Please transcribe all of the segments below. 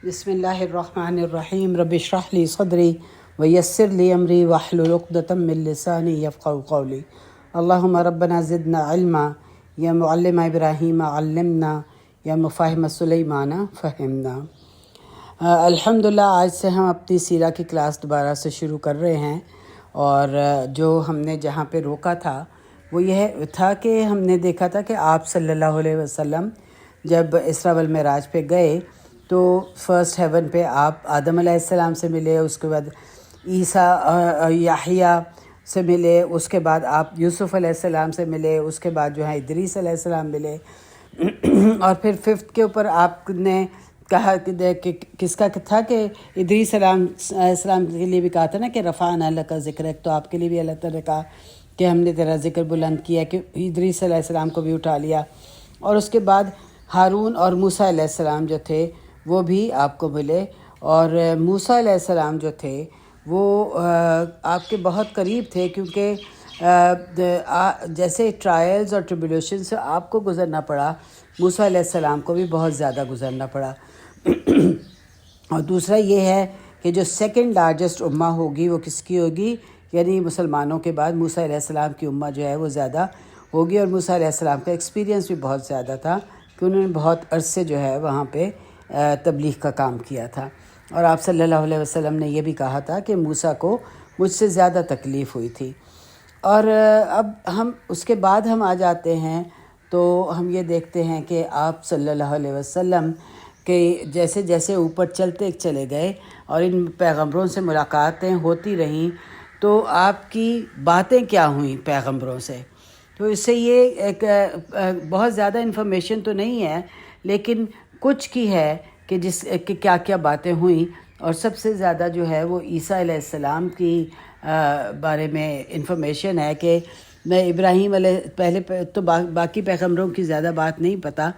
بسم اللہ الرحمن الرحیم رب اشرح لی صدری ویسر لی امری واحلل عقدۃ من لسانی یفقهوا قولی اللہم ربنا زدنا علما یا معلم ابراہیم علمنا یا مفاہم سلیمان فہمنا۔ الحمدللہ آج سے ہم اپنی سیرہ کی کلاس دوبارہ سے شروع کر رہے ہیں، اور جو ہم نے جہاں پہ روکا تھا وہ یہ تھا کہ ہم نے دیکھا تھا کہ آپ صلی اللہ علیہ وسلم جب اسراء والمعراج پہ گئے تو فرسٹ ہیون پہ آپ آدم علیہ السلام سے ملے، اس کے بعد عیسیٰ یحییٰ سے ملے، اس کے بعد آپ یوسف علیہ السلام سے ملے، اس کے بعد جو ہے ادریس علیہ السلام ملے، اور پھر ففتھ کے اوپر آپ نے کہا کہ کس کا تھا کہ ادریس علیہ السلام کے لیے بھی کہا تھا نا کہ رفعنا لک ذکرک، تو آپ کے لیے بھی اللہ تعالیٰ نے کہا کہ ہم نے تیرا ذکر بلند کیا، کہ ادریس علیہ السلام کو بھی اٹھا لیا، اور اس کے بعد ہارون اور موسیٰ علیہ السلام جو تھے وہ بھی آپ کو ملے، اور موسیٰ علیہ السلام جو تھے وہ آپ کے بہت قریب تھے، کیونکہ جیسے ٹرائلز اور ٹریبولیشن سے آپ کو گزرنا پڑا، موسیٰ علیہ السلام کو بھی بہت زیادہ گزرنا پڑا۔ اور دوسرا یہ ہے کہ جو سیکنڈ لارجسٹ امہ ہوگی وہ کس کی ہوگی، یعنی مسلمانوں کے بعد موسیٰ علیہ السلام کی امہ جو ہے وہ زیادہ ہوگی، اور موسیٰ علیہ السلام کا ایکسپیرینس بھی بہت زیادہ تھا کہ انہوں نے بہت عرصے جو ہے وہاں پہ تبلیغ کا کام کیا تھا، اور آپ صلی اللہ علیہ وسلم نے یہ بھی کہا تھا کہ موسیٰ کو مجھ سے زیادہ تکلیف ہوئی تھی۔ اور اب ہم اس کے بعد ہم آ جاتے ہیں تو ہم یہ دیکھتے ہیں کہ آپ صلی اللہ علیہ وسلم کہ جیسے جیسے اوپر چلتے چلے گئے اور ان پیغمبروں سے ملاقاتیں ہوتی رہیں، تو آپ کی باتیں کیا ہوئیں پیغمبروں سے، تو اس سے یہ ایک بہت زیادہ انفارمیشن تو نہیں ہے، لیکن کچھ کی ہے کہ کہ کیا کیا باتیں ہوئیں، اور سب سے زیادہ جو ہے وہ عیسیٰ علیہ السلام کی بارے میں انفارمیشن ہے کہ میں ابراہیم علیہ پہلے تو باقی پیغمبروں کی زیادہ بات نہیں پتہ،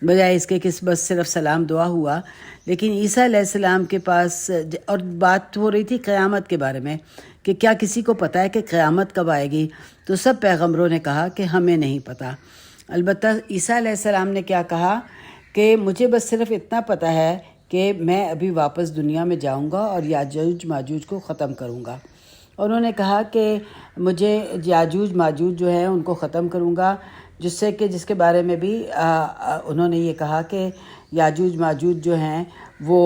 بجائے اس کے کہ بس صرف سلام دعا ہوا، لیکن عیسیٰ علیہ السلام کے پاس اور بات ہو رہی تھی قیامت کے بارے میں کہ کیا کسی کو پتہ ہے کہ قیامت کب آئے گی، تو سب پیغمبروں نے کہا کہ ہمیں نہیں پتہ۔ البتہ عیسیٰ علیہ السلام نے کیا کہا کہ مجھے بس صرف اتنا پتہ ہے کہ میں ابھی واپس دنیا میں جاؤں گا اور یاجوج ماجوج کو ختم کروں گا۔ انہوں نے کہا کہ مجھے یاجوج ماجوج جو ہیں ان کو ختم کروں گا، جس کے بارے میں بھی انہوں نے یہ کہا کہ یاجوج ماجوج جو ہیں وہ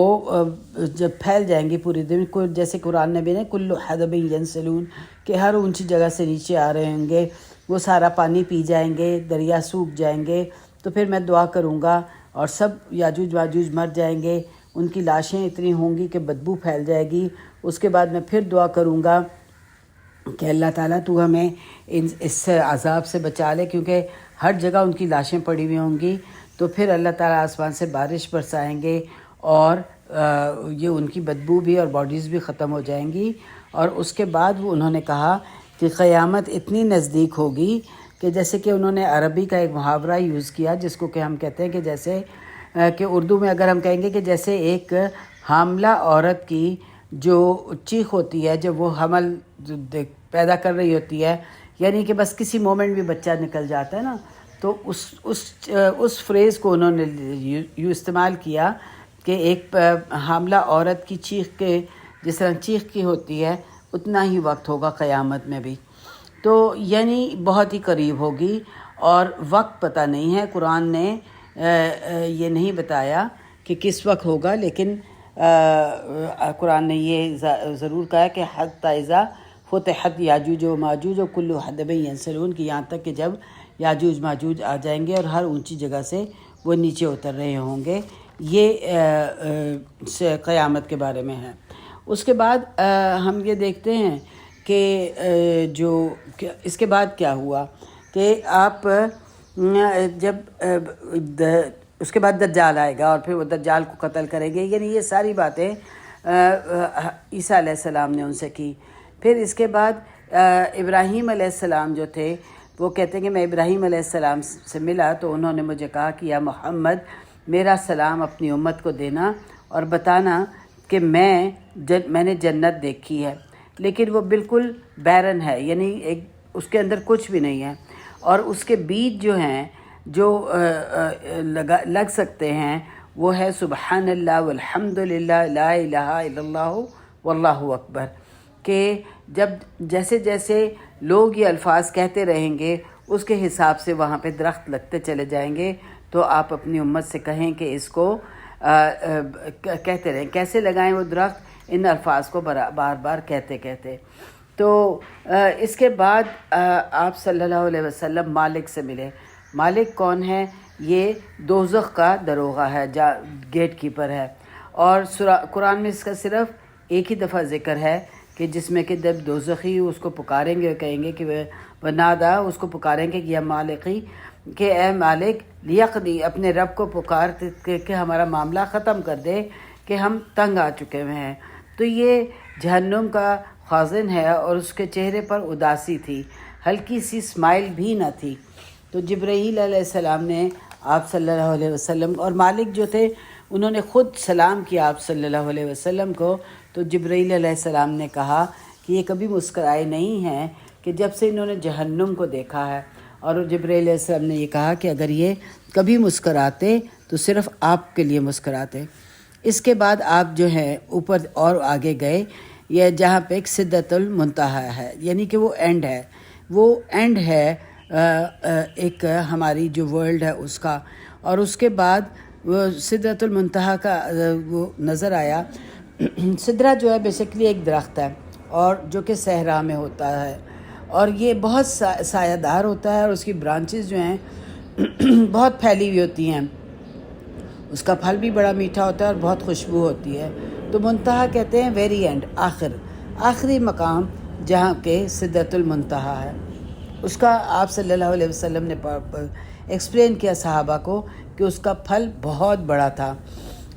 جب پھیل جائیں گے پوری دنیا کو، جیسے قرآن نے بھی نے کل حدب ینسلون، کہ ہر اونچی جگہ سے نیچے آ رہے ہوں گے، وہ سارا پانی پی جائیں گے، دریا سوکھ جائیں گے، تو پھر میں دعا کروں گا اور سب یاجوج ماجوج مر جائیں گے، ان کی لاشیں اتنی ہوں گی کہ بدبو پھیل جائے گی۔ اس کے بعد میں پھر دعا کروں گا کہ اللہ تعالیٰ تو ہمیں اس عذاب سے بچا لے، کیونکہ ہر جگہ ان کی لاشیں پڑی ہوئی ہوں گی، تو پھر اللہ تعالیٰ آسمان سے بارش برسائیں گے، اور یہ ان کی بدبو بھی اور باڈیز بھی ختم ہو جائیں گی۔ اور اس کے بعد انہوں نے کہا کہ قیامت اتنی نزدیک ہوگی کہ جیسے کہ انہوں نے عربی کا ایک محاورہ یوز کیا، جس کو کہ ہم کہتے ہیں کہ جیسے کہ اردو میں اگر ہم کہیں گے کہ جیسے ایک حاملہ عورت کی جو چیخ ہوتی ہے جب وہ حمل پیدا کر رہی ہوتی ہے، یعنی کہ بس کسی مومنٹ بھی بچہ نکل جاتا ہے نا، تو اس فریز کو انہوں نے استعمال کیا کہ ایک حاملہ عورت کی چیخ کے جس طرح چیخ کی ہوتی ہے اتنا ہی وقت ہوگا قیامت میں بھی، تو یعنی بہت ہی قریب ہوگی، اور وقت پتہ نہیں ہے، قرآن نے یہ نہیں بتایا کہ کس وقت ہوگا، لیکن قرآن نے یہ ضرور کہا کہ حتی اذا فتحت یاجوج و ماجوج و کل حدب ینسلون، کہ یہاں تک کہ جب یاجوج ماجوج آ جائیں گے اور ہر اونچی جگہ سے وہ نیچے اتر رہے ہوں گے، یہ قیامت کے بارے میں ہے۔ اس کے بعد ہم یہ دیکھتے ہیں کہ اس کے بعد کیا ہوا کہ آپ جب اس کے بعد دجال آئے گا اور پھر وہ دجال کو قتل کریں گے، یعنی یہ ساری باتیں عیسیٰ علیہ السلام نے ان سے کی۔ پھر اس کے بعد ابراہیم علیہ السلام جو تھے وہ کہتے ہیں کہ میں ابراہیم علیہ السلام سے ملا تو انہوں نے مجھے کہا کہ یا محمد میرا سلام اپنی امت کو دینا اور بتانا کہ میں نے جنت دیکھی ہے، لیکن وہ بالکل بیرن ہے، یعنی اس کے اندر کچھ بھی نہیں ہے، اور اس کے بیج جو ہیں جو لگ سکتے ہیں وہ ہے سبحان اللہ والحمد للہ لا الہ الا اللہ واللہ اکبر، کہ جب جیسے جیسے لوگ یہ الفاظ کہتے رہیں گے اس کے حساب سے وہاں پہ درخت لگتے چلے جائیں گے. تو آپ اپنی امت سے کہیں کہ اس کو کہتے رہیں. کیسے لگائیں وہ درخت؟ ان الفاظ کو بار بار کہتے کہتے. تو اس کے بعد آپ صلی اللہ علیہ وسلم مالک سے ملے. مالک کون ہے؟ یہ دوزخ کا دروغہ ہے، گیٹ کیپر ہے. اور قرآن میں اس کا صرف ایک ہی دفعہ ذکر ہے کہ جس میں کہ جب دوزخی اس کو پکاریں گے، کہیں گے کہ وہ نادا، اس کو پکاریں گے کہ یا مالکی، کہ اے مالک لیقضی، اپنے رب کو پکار کہ ہمارا معاملہ ختم کر دے کہ ہم تنگ آ چکے ہوئے ہیں. تو یہ جہنم کا خازن ہے اور اس کے چہرے پر اداسی تھی، ہلکی سی اسمائل بھی نہ تھی. تو جبرائیل علیہ السلام نے آپ صلی اللہ علیہ وسلم، اور مالک جو تھے انہوں نے خود سلام کیا آپ صلی اللہ علیہ وسلم کو. تو جبرائیل علیہ السلام نے کہا کہ یہ کبھی مسکرائے نہیں ہیں کہ جب سے انہوں نے جہنم کو دیکھا ہے. اور جبرائیل علیہ السلام نے یہ کہا کہ اگر یہ کبھی مسکراتے تو صرف آپ کے لیے مسکراتے. اس کے بعد آپ جو ہے اوپر اور آگے گئے، یہ جہاں پہ ایک سدرۃ المنتہا ہے، یعنی کہ وہ اینڈ ہے، وہ اینڈ ہے ایک ہماری جو ورلڈ ہے اس کا. اور اس کے بعد وہ سدرۃ المنتہا کا وہ نظر آیا. سدرہ جو ہے بیسیکلی ایک درخت ہے اور جو کہ صحرا میں ہوتا ہے، اور یہ بہت سایہ دار ہوتا ہے، اور اس کی برانچز جو ہیں بہت پھیلی ہوئی ہوتی ہیں. اس کا پھل بھی بڑا میٹھا ہوتا ہے اور بہت خوشبو ہوتی ہے. تو منتہا کہتے ہیں ویری اینڈ، آخری مقام جہاں کہ سدرۃ المنتہا ہے. اس کا آپ صلی اللہ علیہ وسلم نے ایکسپلین کیا صحابہ کو کہ اس کا پھل بہت بڑا تھا.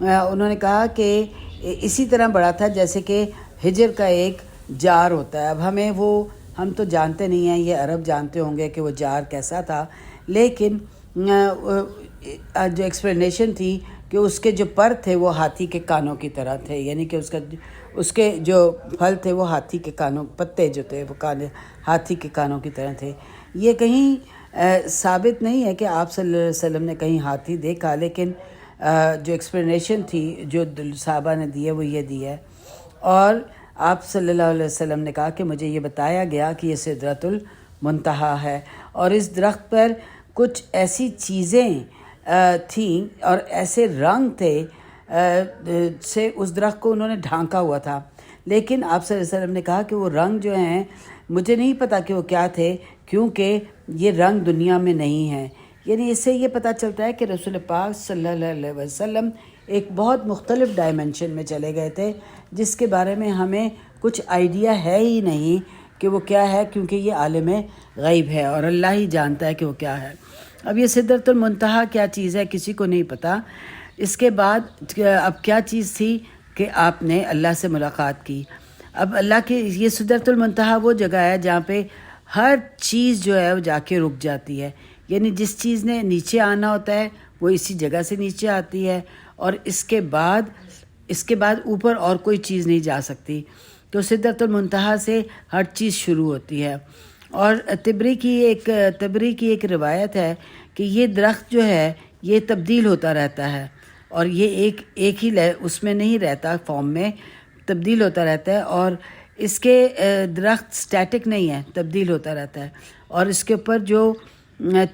انہوں نے کہا کہ اسی طرح بڑا تھا جیسے کہ ہجر کا ایک جار ہوتا ہے. اب ہم تو جانتے نہیں ہیں، یہ عرب جانتے ہوں گے کہ وہ جار کیسا تھا، لیکن جو ایکسپلینیشن تھی کہ اس کے جو پر تھے وہ ہاتھی کے کانوں کی طرح تھے، یعنی کہ اس کے جو پھل تھے وہ ہاتھی کے کانوں، پتے جو تھے وہ ہاتھی کے کانوں کی طرح تھے. یہ کہیں ثابت نہیں ہے کہ آپ صلی اللہ علیہ وسلم نے کہیں ہاتھی دیکھا، لیکن جو ایکسپلینیشن تھی جو صحابہ نے دی ہے وہ یہ دی ہے. اور آپ صلی اللہ علیہ وسلم نے کہا کہ مجھے یہ بتایا گیا کہ یہ سدرۃ المنتہا ہے، اور اس درخت پر کچھ ایسی چیزیں تھیں اور ایسے رنگ تھے سے اس درخت کو انہوں نے ڈھانکا ہوا تھا. لیکن آپ صلی اللہ علیہ وسلم نے کہا کہ وہ رنگ جو ہیں مجھے نہیں پتا کہ وہ کیا تھے، کیونکہ یہ رنگ دنیا میں نہیں ہیں. یعنی اس سے یہ پتہ چلتا ہے کہ رسول پاک صلی اللہ علیہ وسلم ایک بہت مختلف ڈائمنشن میں چلے گئے تھے، جس کے بارے میں ہمیں کچھ آئیڈیا ہے ہی نہیں کہ وہ کیا ہے، کیونکہ یہ عالم غیب ہے اور اللہ ہی جانتا ہے کہ وہ کیا ہے. اب یہ سدرۃ المنتہا کیا چیز ہے کسی کو نہیں پتہ. اس کے بعد اب کیا چیز تھی کہ آپ نے اللہ سے ملاقات کی. اب اللہ کے یہ سدرۃ المنتہا وہ جگہ ہے جہاں پہ ہر چیز جو ہے وہ جا کے رک جاتی ہے، یعنی جس چیز نے نیچے آنا ہوتا ہے وہ اسی جگہ سے نیچے آتی ہے، اور اس کے بعد اوپر اور کوئی چیز نہیں جا سکتی. تو سدرۃ المنتہا سے ہر چیز شروع ہوتی ہے. اور تبری کی ایک روایت ہے کہ یہ درخت جو ہے یہ تبدیل ہوتا رہتا ہے، اور یہ ایک ہی اس میں نہیں رہتا، فارم میں تبدیل ہوتا رہتا ہے، اور اس کے درخت سٹیٹک نہیں ہے، تبدیل ہوتا رہتا ہے. اور اس کے اوپر جو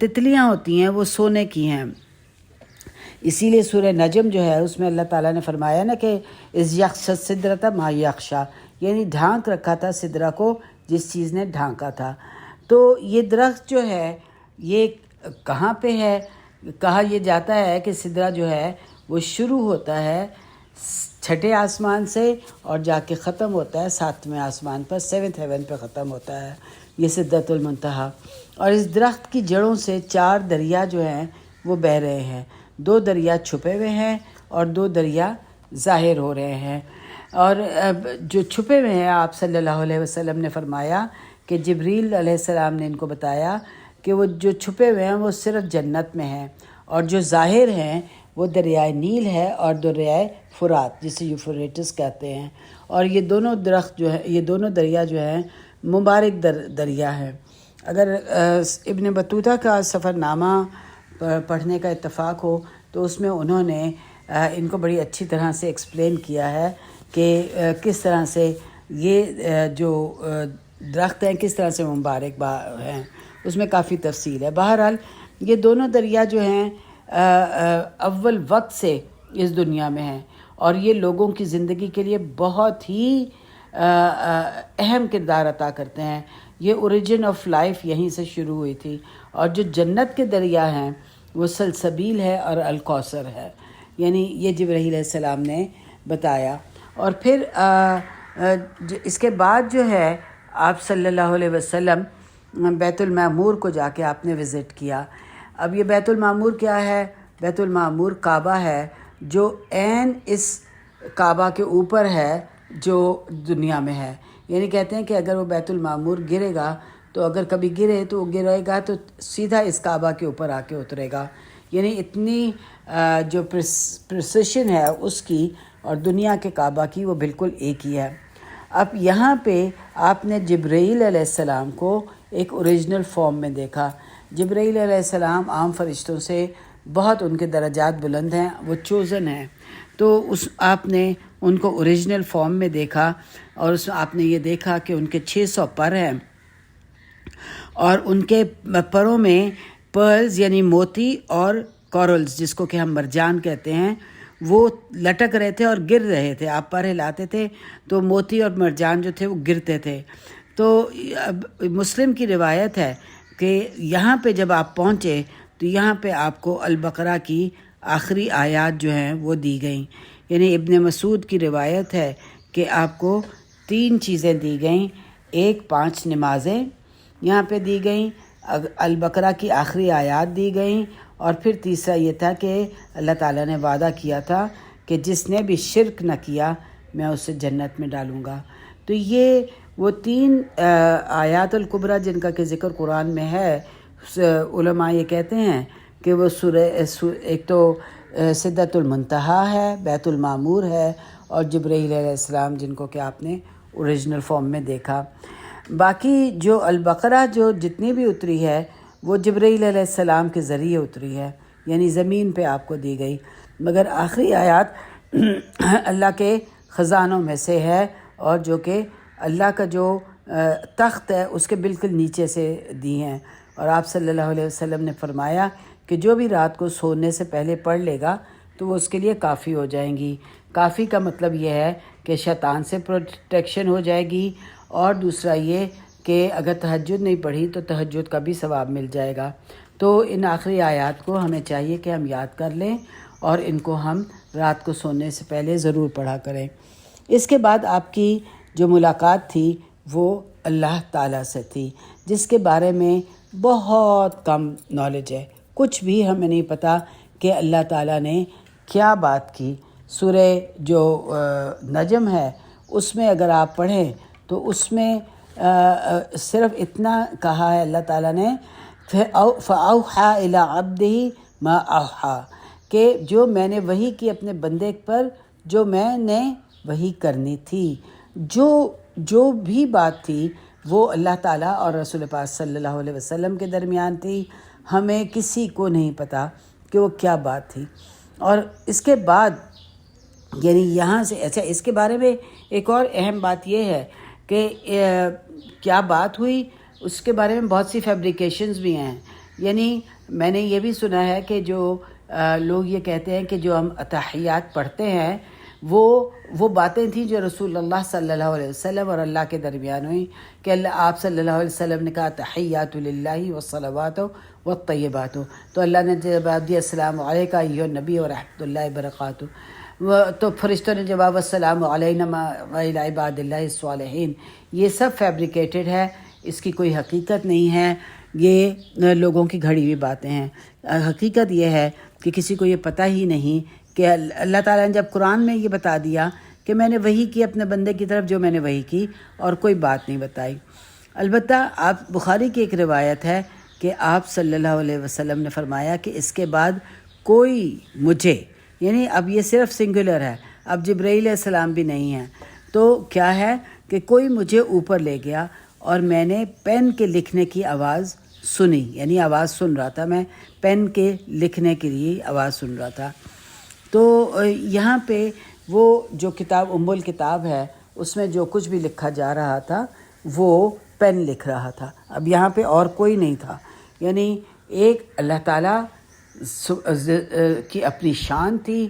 تتلیاں ہوتی ہیں وہ سونے کی ہیں. اسی لیے سورہ نجم جو ہے اس میں اللہ تعالیٰ نے فرمایا نا کہ از یخشى السدرۃ ما یخشیٰ، یعنی ڈھانک رکھا تھا سدرہ کو جس چیز نے ڈھانکا تھا. تو یہ درخت جو ہے یہ کہاں پہ ہے؟ کہا یہ جاتا ہے کہ سدرہ جو ہے وہ شروع ہوتا ہے 6 آسمان سے اور جا کے ختم ہوتا ہے 7ویں آسمان پر، 7th ہیون پہ ختم ہوتا ہے یہ سدرۃ المنتہا. اور اس درخت کی جڑوں سے 4 دریا جو ہیں وہ بہہ رہے ہیں. 2 دریا چھپے ہوئے ہیں اور 2 دریا ظاہر ہو رہے ہیں. اور جو چھپے ہوئے ہیں آپ صلی اللہ علیہ وسلم نے فرمایا کہ جبریل علیہ السلام نے ان کو بتایا کہ وہ جو چھپے ہوئے ہیں وہ صرف جنت میں ہیں، اور جو ظاہر ہیں وہ دریائے نیل ہے اور دریائے فرات جسے یوفریٹس کہتے ہیں. اور یہ دونوں درخت جو ہے، یہ دونوں دریا جو ہیں مبارک دریا ہیں. اگر ابن بطوطہ کا سفر نامہ پڑھنے کا اتفاق ہو تو اس میں انہوں نے ان کو بڑی اچھی طرح سے ایکسپلین کیا ہے کہ کس طرح سے یہ جو درخت ہیں کس طرح سے مبارک ہیں، اس میں کافی تفصیل ہے۔ بہرحال یہ دونوں دریا جو ہیں اول وقت سے اس دنیا میں ہیں، اور یہ لوگوں کی زندگی کے لیے بہت ہی اہم کردار عطا کرتے ہیں۔ یہ اوریجن آف لائف یہیں سے شروع ہوئی تھی، اور جو جنت کے دریا ہیں وہ سلسبیل ہے اور الکوثر ہے، یعنی یہ جبرائیل علیہ السلام نے بتایا۔ اور پھر اس کے بعد جو ہے آپ صلی اللہ علیہ وسلم بیت المعمور کو جا کے آپ نے وزٹ کیا۔ اب یہ بیت المعمور کیا ہے؟ بیت المعمور کعبہ ہے جو عین اس کعبہ کے اوپر ہے جو دنیا میں ہے۔ یعنی کہتے ہیں کہ اگر وہ بیت المعمور گرے گا تو اگر کبھی گرے تو وہ گرے گا تو سیدھا اس کعبہ کے اوپر آ کے اترے گا، یعنی اتنی جو پریسیشن ہے اس کی اور دنیا کے کعبہ کی وہ بالکل ایک ہی ہے۔ اب یہاں پہ آپ نے جبرائیل علیہ السلام کو ایک اوریجنل فارم میں دیکھا۔ جبرائیل علیہ السلام عام فرشتوں سے بہت ان کے درجات بلند ہیں، وہ چوزن ہیں، تو آپ نے ان کو اوریجنل فارم میں دیکھا، اور اس میں آپ نے یہ دیکھا کہ ان کے 600 پر ہیں، اور ان کے پروں میں پرلز یعنی موتی اور کورلز جس کو کہ ہم مرجان کہتے ہیں وہ لٹک رہے تھے اور گر رہے تھے۔ آپ پر ہلاتے تھے تو موتی اور مرجان جو تھے وہ گرتے تھے۔ تو مسلم کی روایت ہے کہ یہاں پہ جب آپ پہنچے تو یہاں پہ آپ کو البقرہ کی آخری آیات جو ہیں وہ دی گئیں، یعنی ابن مسعود کی روایت ہے کہ آپ کو 3 چیزیں دی گئیں۔ ایک 5 نمازیں یہاں پہ دی گئیں، البقرہ کی آخری آیات دی گئیں، اور پھر تیسرا یہ تھا کہ اللہ تعالیٰ نے وعدہ کیا تھا کہ جس نے بھی شرک نہ کیا میں اسے جنت میں ڈالوں گا۔ تو یہ وہ 3 آیات الکبریٰ جن کا کہ ذکر قرآن میں ہے، علماء یہ کہتے ہیں کہ وہ ایک تو سدرۃ المنتہا ہے، بیت المعمور ہے، اور جبرائیل علیہ السلام جن کو کہ آپ نے اوریجنل فارم میں دیکھا۔ باقی جو البقرہ جو جتنی بھی اتری ہے وہ جبرائیل علیہ السلام کے ذریعے اتری ہے، یعنی زمین پہ آپ کو دی گئی، مگر آخری آیات اللہ کے خزانوں میں سے ہے، اور جو کہ اللہ کا جو تخت ہے اس کے بالکل نیچے سے دی ہیں۔ اور آپ صلی اللہ علیہ وسلم نے فرمایا کہ جو بھی رات کو سونے سے پہلے پڑھ لے گا تو وہ اس کے لیے کافی ہو جائیں گی۔ کافی کا مطلب یہ ہے کہ شیطان سے پروٹیکشن ہو جائے گی، اور دوسرا یہ کہ اگر تہجد نہیں پڑھی تو تہجد کا بھی ثواب مل جائے گا۔ تو ان آخری آیات کو ہمیں چاہیے کہ ہم یاد کر لیں، اور ان کو ہم رات کو سونے سے پہلے ضرور پڑھا کریں۔ اس کے بعد آپ کی جو ملاقات تھی وہ اللہ تعالیٰ سے تھی، جس کے بارے میں بہت کم نالج ہے، کچھ بھی ہمیں نہیں پتہ کہ اللہ تعالیٰ نے کیا بات کی۔ سورہ جو نجم ہے اس میں اگر آپ پڑھیں تو اس میں صرف اتنا کہا ہے اللہ تعالیٰ نے فَأَوْحَى إِلَىٰ عَبْدِهِ مَا أَوْحَى، کہ جو میں نے وحی کی اپنے بندے پر جو میں نے وحی کرنی تھی، جو بھی بات تھی وہ اللہ تعالیٰ اور رسول پاک صلی اللہ علیہ وسلم کے درمیان تھی، ہمیں کسی کو نہیں پتہ کہ وہ کیا بات تھی۔ اور اس کے بعد یعنی یہاں سے اچھا اس کے بارے میں ایک اور اہم بات یہ ہے کہ کیا بات ہوئی، اس کے بارے میں بہت سی فیبریکیشنز بھی ہیں۔ یعنی میں نے یہ بھی سنا ہے کہ جو لوگ یہ کہتے ہیں کہ جو ہم اتحیات پڑھتے ہیں وہ باتیں تھیں جو رسول اللہ صلی اللہ علیہ وسلم اور اللہ کے درمیان ہوئیں، کہ آپ صلی اللہ علیہ وسلم نے کہا تحیات للہ والصلوات والطیبات، تو اللہ نے جواب دیا السلام علیکہ ایھا النبی ورحمۃ اللہ وبرکاتہ، تو فرشتوں نے جواب السلام علینا وعلی عباد اللہ الصالحین۔ یہ سب فیبریکیٹڈ ہے، اس کی کوئی حقیقت نہیں ہے، یہ لوگوں کی گھڑی ہوئی باتیں ہیں۔ حقیقت یہ ہے کہ کسی کو یہ پتہ ہی نہیں کہ اللہ تعالیٰ نے جب قرآن میں یہ بتا دیا کہ میں نے وحی کی اپنے بندے کی طرف جو میں نے وحی کی، اور کوئی بات نہیں بتائی۔ البتہ آپ بخاری کی ایک روایت ہے کہ آپ صلی اللہ علیہ وسلم نے فرمایا کہ اس کے بعد کوئی مجھے، یعنی اب یہ صرف سنگولر ہے، اب جبرائیل علیہ السلام بھی نہیں ہیں، تو کیا ہے کہ کوئی مجھے اوپر لے گیا اور میں نے پین کے لکھنے کی آواز سنی، یعنی آواز سن رہا تھا، میں پین کے لکھنے کے لیے آواز سن رہا تھا۔ تو یہاں پہ وہ جو کتاب ام الکتاب ہے اس میں جو کچھ بھی لکھا جا رہا تھا وہ پین لکھ رہا تھا. اب یہاں پہ اور کوئی نہیں تھا، یعنی ایک اللہ تعالیٰ کی اپنی شان تھی،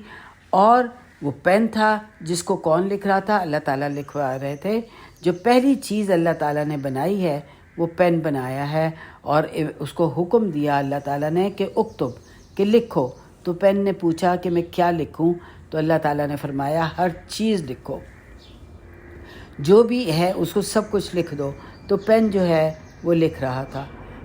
اور وہ پین تھا جس کو کون لکھ رہا تھا؟ اللہ تعالیٰ لکھوا رہے تھے. جو پہلی چیز اللہ تعالیٰ نے بنائی ہے وہ پین بنایا ہے، اور اس کو حکم دیا اللہ تعالیٰ نے کہ اکتب، کہ لکھو. تو پین نے پوچھا کہ میں کیا لکھوں؟ تو اللہ تعالیٰ نے فرمایا ہر چیز لکھو، جو بھی ہے اس کو سب کچھ لکھ دو. تو پین جو ہے وہ لکھ رہا تھا.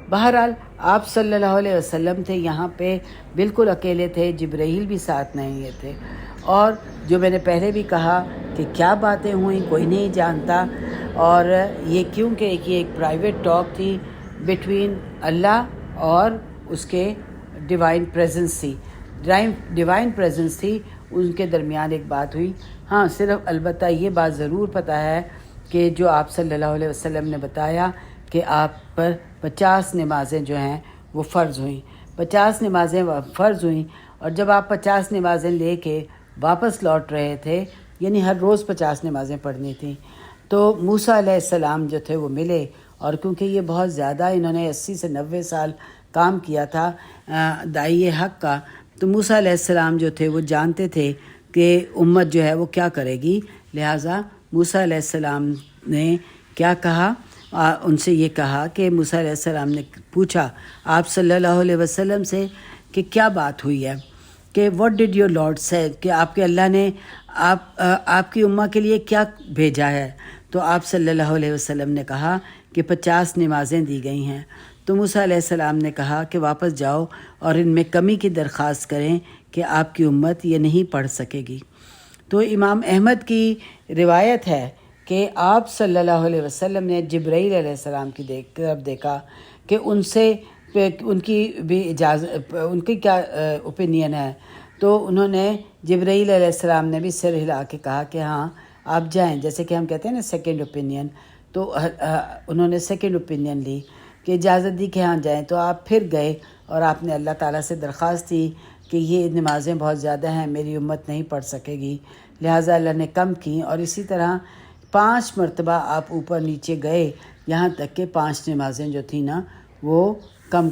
بہرحال آپ صلی اللہ علیہ وسلم تھے یہاں پہ، بالکل اکیلے تھے، جبرائیل بھی ساتھ نہیں تھے. اور جو میں نے پہلے بھی کہا کہ کیا باتیں ہوئیں کوئی نہیں جانتا، اور یہ کیونکہ یہ ایک پرائیویٹ ٹاک تھی بٹوین اللہ اور اس کے ڈیوائن پریزنس تھی. ڈیوائن پریزنس تھی، ان کے درمیان ایک بات ہوئی. ہاں صرف البتہ یہ بات ضرور پتہ ہے کہ جو آپ صلی اللہ علیہ وسلم نے بتایا کہ آپ پر 50 نمازیں جو ہیں وہ فرض ہوئیں، 50 نمازیں فرض ہوئیں. اور جب آپ 50 نمازیں لے کے واپس لوٹ رہے تھے، یعنی ہر روز 50 نمازیں پڑھنی تھیں، تو موسیٰ علیہ السلام جو تھے وہ ملے. اور کیونکہ یہ بہت زیادہ انہوں نے 80 سے 90 سال کام کیا تھا داعی حق کا، تو موسیٰ علیہ السلام جو تھے وہ جانتے تھے کہ امت جو ہے وہ کیا کرے گی. لہٰذا موسیٰ علیہ السلام نے کیا کہا؟ ان سے یہ کہا کہ موسیٰ علیہ السلام نے پوچھا آپ صلی اللہ علیہ وسلم سے کہ کیا بات ہوئی ہے، کہ واٹ ڈڈ یور لارڈ سے، کہ آپ کے اللہ نے آپ کی امت کے لیے کیا بھیجا ہے. تو آپ صلی اللہ علیہ وسلم نے کہا کہ 50 نمازیں دی گئی ہیں. تو موسیٰ علیہ السلام نے کہا کہ واپس جاؤ اور ان میں کمی کی درخواست کریں کہ آپ کی امت یہ نہیں پڑھ سکے گی. تو امام احمد کی روایت ہے کہ آپ صلی اللہ علیہ وسلم نے جبرائیل علیہ السلام کی طرف دیکھا کہ ان کی بھی اجازت، ان کی کیا اوپینین ہے. تو انہوں نے جبرائیل علیہ السلام نے بھی سر ہلا کے کہا کہ ہاں آپ جائیں، جیسے کہ ہم کہتے ہیں نا سیکنڈ اوپینین. تو انہوں نے سیکنڈ اوپینین لی کہ اجازت دی کہ ہاں جائیں. تو آپ پھر گئے اور آپ نے اللہ تعالیٰ سے درخواست دی کہ یہ نمازیں بہت زیادہ ہیں، میری امت نہیں پڑھ سکے گی. لہٰذا اللہ نے کم کی، اور اسی طرح 5 مرتبہ آپ اوپر نیچے گئے، یہاں تک کہ 5 نمازیں جو تھیں نا وہ کم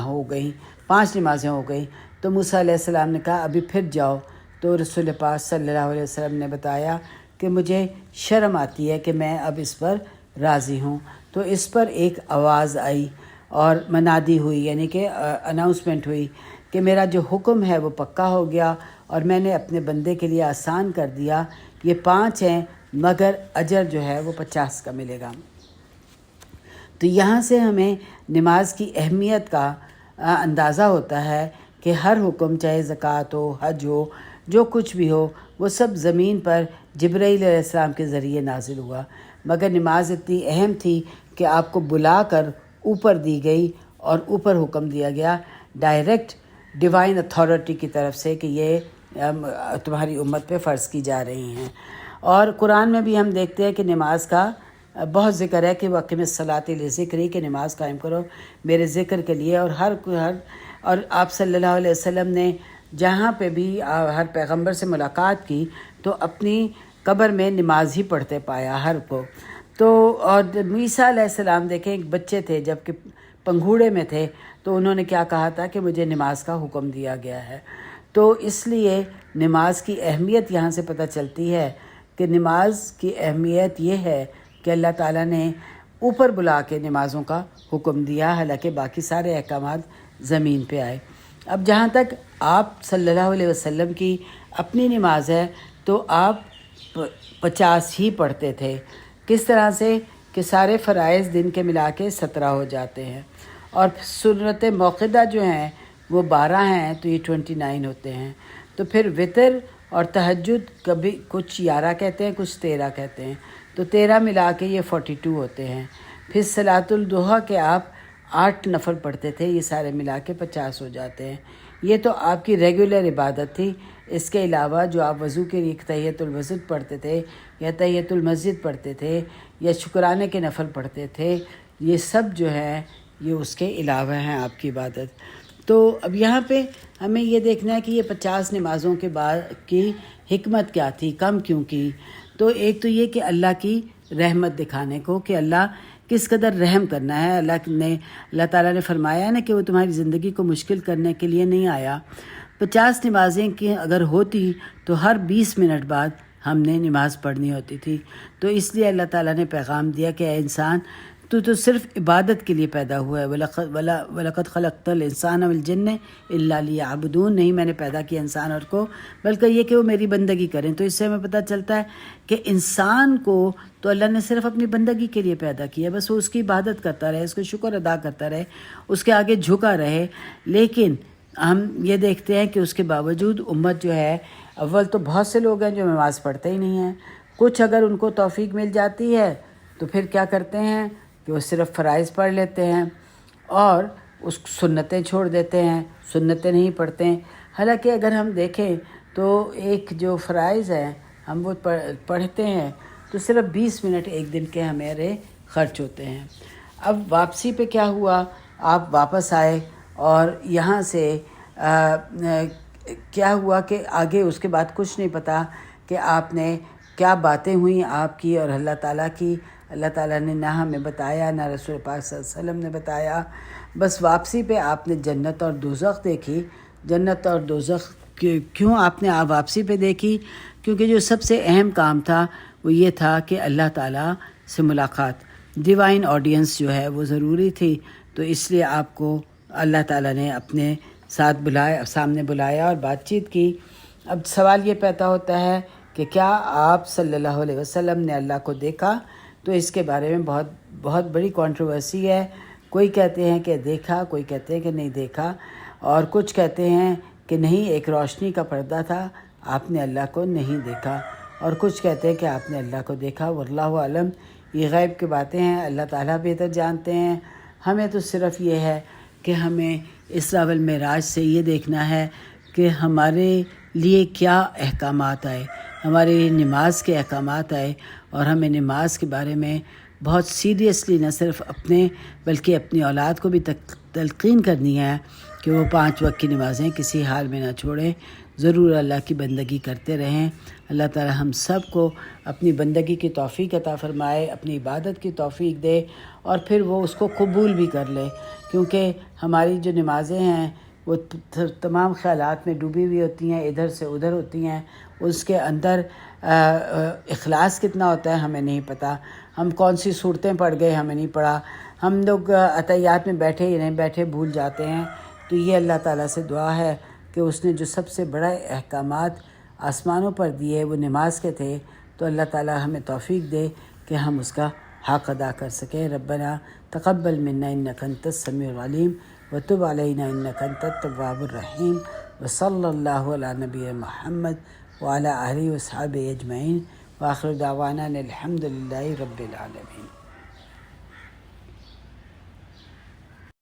ہو گئیں، 5 نمازیں ہو گئیں. تو موسیٰ علیہ السلام نے کہا ابھی پھر جاؤ. تو رسول پاک صلی اللہ علیہ وسلم نے بتایا کہ مجھے شرم آتی ہے کہ میں اب اس پر راضی ہوں. تو اس پر ایک آواز آئی اور منادی ہوئی، یعنی کہ اناؤنسمنٹ ہوئی کہ میرا جو حکم ہے وہ پکا ہو گیا، اور میں نے اپنے بندے کے لیے آسان کر دیا. یہ 5 ہیں مگر اجر جو ہے وہ 50 کا ملے گا. تو یہاں سے ہمیں نماز کی اہمیت کا اندازہ ہوتا ہے کہ ہر حکم، چاہے زکوٰۃ ہو، حج ہو، جو کچھ بھی ہو، وہ سب زمین پر جبرائیل علیہ السلام کے ذریعے نازل ہوا. مگر نماز اتنی اہم تھی کہ آپ کو بلا کر اوپر دی گئی، اور اوپر حکم دیا گیا ڈائریکٹ ڈیوائن اتھارٹی کی طرف سے کہ یہ تمہاری امت پہ فرض کی جا رہی ہیں. اور قرآن میں بھی ہم دیکھتے ہیں کہ نماز کا بہت ذکر ہے کہ واقع میں صلاۃ لذکری، کہ نماز قائم کرو میرے ذکر کے لیے. اور اور آپ صلی اللہ علیہ وسلم نے جہاں پہ بھی ہر پیغمبر سے ملاقات کی تو اپنی قبر میں نماز ہی پڑھتے پایا ہر کو. تو اور موسیٰ علیہ السلام دیکھیں ایک بچے تھے جب کہ پنگھوڑے میں تھے، تو انہوں نے کیا کہا تھا کہ مجھے نماز کا حکم دیا گیا ہے. تو اس لیے نماز کی اہمیت یہاں سے پتہ چلتی ہے کہ نماز کی اہمیت یہ ہے کہ اللہ تعالیٰ نے اوپر بلا کے نمازوں کا حکم دیا، حالانکہ باقی سارے احکامات زمین پہ آئے. اب جہاں تک آپ صلی اللہ علیہ وسلم کی اپنی نماز ہے تو آپ 50 ہی پڑھتے تھے. کس طرح سے کہ سارے فرائض دن کے ملا کے 17 ہو جاتے ہیں، اور سنت موقدہ جو ہیں وہ 12 ہیں تو یہ 29 ہوتے ہیں. تو پھر وطر اور تہجد کبھی کچھ 11 کہتے ہیں، کچھ 13 کہتے ہیں، تو 13 ملا کے یہ 42 ہوتے ہیں. پھر صلاۃ الضحیٰ کے آپ 8 نفل پڑھتے تھے، یہ سارے ملا کے 50 ہو جاتے ہیں. یہ تو آپ کی ریگولر عبادت تھی. اس کے علاوہ جو آپ وضو کے لیے تحیۃ المسجد پڑھتے تھے یا تحیۃ المسجد پڑھتے تھے یا شکرانے کے نفل پڑھتے تھے، یہ سب جو ہے یہ اس کے علاوہ ہیں آپ کی عبادت. تو اب یہاں پہ ہمیں یہ دیکھنا ہے کہ یہ 50 نمازوں کے بعد کی حکمت کیا تھی، کم کیوں کی. تو ایک تو یہ کہ اللہ کی رحمت دکھانے کو کہ اللہ کس قدر رحم کرنا ہے. اللہ تعالیٰ نے فرمایا ہے نا کہ وہ تمہاری زندگی کو مشکل کرنے کے لیے نہیں آیا. 50 نمازیں کی اگر ہوتی تو ہر 20 منٹ بعد ہم نے نماز پڑھنی ہوتی تھی. تو اس لیے اللہ تعالیٰ نے پیغام دیا کہ اے انسان تو صرف عبادت کے لیے پیدا ہوا ہے. وَلَقَدْ خَلَقْتَ الْإِنسَانَ وَالْجِنَّ إِلَّا لِيَعْبُدُونَ. نہیں میں نے پیدا کیا انسان اور کو بلکہ یہ کہ وہ میری بندگی کریں. تو اس سے ہمیں پتہ چلتا ہے کہ انسان کو تو اللہ نے صرف اپنی بندگی کے لیے پیدا کیا، بس وہ اس کی عبادت کرتا رہے، اس کو شکر ادا کرتا رہے، اس کے آگے جھکا رہے. لیکن ہم یہ دیکھتے ہیں کہ اس کے باوجود امت جو ہے، اول تو بہت سے لوگ ہیں جو نماز پڑھتے ہی نہیں ہیں. کچھ اگر ان کو توفیق مل جاتی ہے تو پھر کیا کرتے ہیں کہ وہ صرف فرائض پڑھ لیتے ہیں اور اس سنتیں چھوڑ دیتے ہیں، سنتیں نہیں پڑھتے ہیں. حالانکہ اگر ہم دیکھیں تو ایک جو فرائض ہیں ہم وہ پڑھتے ہیں تو صرف 20 منٹ ایک دن کے ہمارے خرچ ہوتے ہیں. اب واپسی پہ کیا ہوا، آپ واپس آئے اور یہاں سے کیا ہوا کہ آگے اس کے بعد کچھ نہیں پتہ کہ آپ نے کیا باتیں ہوئیں آپ کی اور اللہ تعالیٰ کی. اللہ تعالیٰ نے نہ ہمیں بتایا، نہ رسول پاک صلی اللہ علیہ وسلم نے بتایا. بس واپسی پہ آپ نے جنت اور دوزخ دیکھی. جنت اور دوزخ کیوں آپ نے واپسی پہ دیکھی؟ کیونکہ جو سب سے اہم کام تھا وہ یہ تھا کہ اللہ تعالیٰ سے ملاقات، ڈیوائن آڈینس جو ہے وہ ضروری تھی. تو اس لیے آپ کو اللہ تعالیٰ نے اپنے ساتھ سامنے بلایا اور بات چیت کی. اب سوال یہ پیدا ہوتا ہے کہ کیا آپ صلی اللہ علیہ وسلم نے اللہ کو دیکھا؟ تو اس کے بارے میں بہت بڑی کنٹروورسی ہے. کوئی کہتے ہیں کہ دیکھا، کوئی کہتے ہیں کہ نہیں دیکھا، اور کچھ کہتے ہیں کہ نہیں ایک روشنی کا پردہ تھا، آپ نے اللہ کو نہیں دیکھا، اور کچھ کہتے ہیں کہ آپ نے اللہ کو دیکھا. واللہ عالم، یہ غیب کی باتیں ہیں، اللہ تعالیٰ بہتر جانتے ہیں. ہمیں تو صرف یہ ہے کہ ہمیں اسراء والمعراج سے یہ دیکھنا ہے کہ ہمارے لیے کیا احکامات آئے، ہمارے نماز کے احکامات آئے، اور ہمیں نماز کے بارے میں بہت سیریسلی نہ صرف اپنے بلکہ اپنی اولاد کو بھی تلقین کرنی ہے کہ وہ 5 وقت کی نمازیں کسی حال میں نہ چھوڑیں، ضرور اللہ کی بندگی کرتے رہیں. اللہ تعالی ہم سب کو اپنی بندگی کی توفیق عطا فرمائے، اپنی عبادت کی توفیق دے، اور پھر وہ اس کو قبول بھی کر لے. کیونکہ ہماری جو نمازیں ہیں وہ تمام خیالات میں ڈوبی ہوئی ہوتی ہیں، ادھر سے ادھر ہوتی ہیں. اس کے اندر اخلاص کتنا ہوتا ہے ہمیں نہیں پتہ. ہم کون سی صورتیں پڑھ گئے ہمیں نہیں پڑھا. ہم لوگ عطیات میں بیٹھے یا نہیں بیٹھے بھول جاتے ہیں. تو یہ اللہ تعالیٰ سے دعا ہے کہ اس نے جو سب سے بڑا احکامات آسمانوں پر دیے وہ نماز کے تھے. تو اللہ تعالیٰ ہمیں توفیق دے کہ ہم اس کا حق ادا کر سکیں. ربنا تقبل منا انک انت السمیع العلیم وتب علینا انک انت التواب الرحیم وصلی اللہ علی نبی محمد وعلی آلہ وصحبہ اجمعین وآخر دعوانا الحمد للہ رب العالمین.